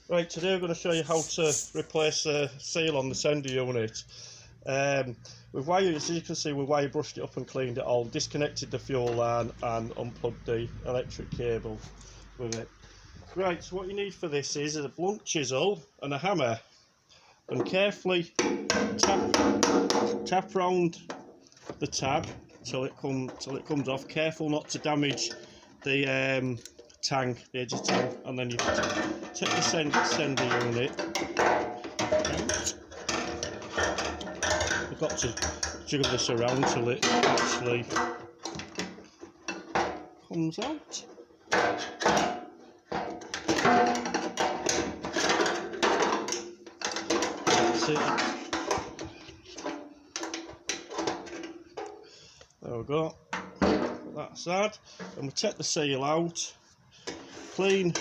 Right, today I'm going to show you how to replace the seal on the sender unit. With wire, as you can see, we wire brushed it up and cleaned it all, disconnected the fuel line and unplugged the electric cable with it. Right, so what you need for this is a blunt chisel and a hammer, and carefully tap round the tab till it comes off. Careful not to damage the tank, the edge of the tank, and then you take the sender unit out. You've got to jiggle this around till it actually comes out. That's it. There we go. That side, and we take the seal out. Clean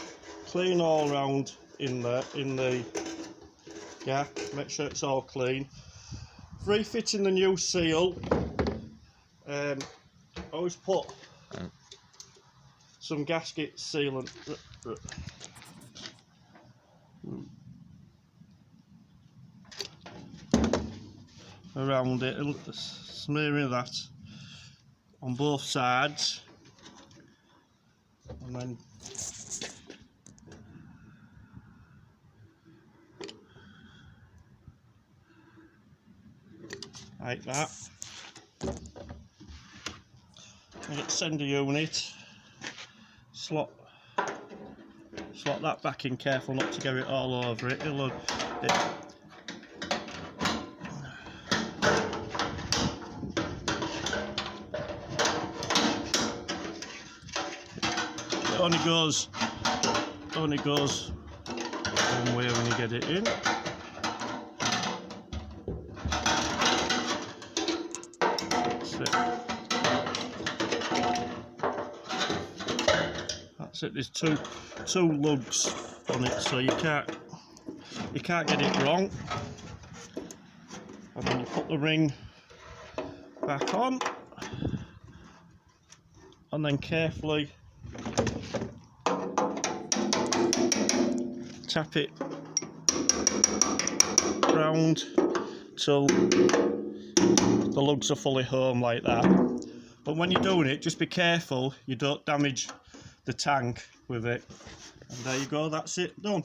all round in the gap. Make sure it's all clean. Refitting the new seal. Always put some gasket sealant around it, smearing that on both sides, and then like that. And get sender unit, slot that back in, careful not to get it all over it. It only goes one way when you get it in. That's it. There's two lugs on it, so you can't get it wrong. And then you put the ring back on, and then carefully tap it round till the lugs are fully home like that. But when you're doing it, just be careful you don't damage the tank with it. And there you go, that's it, done.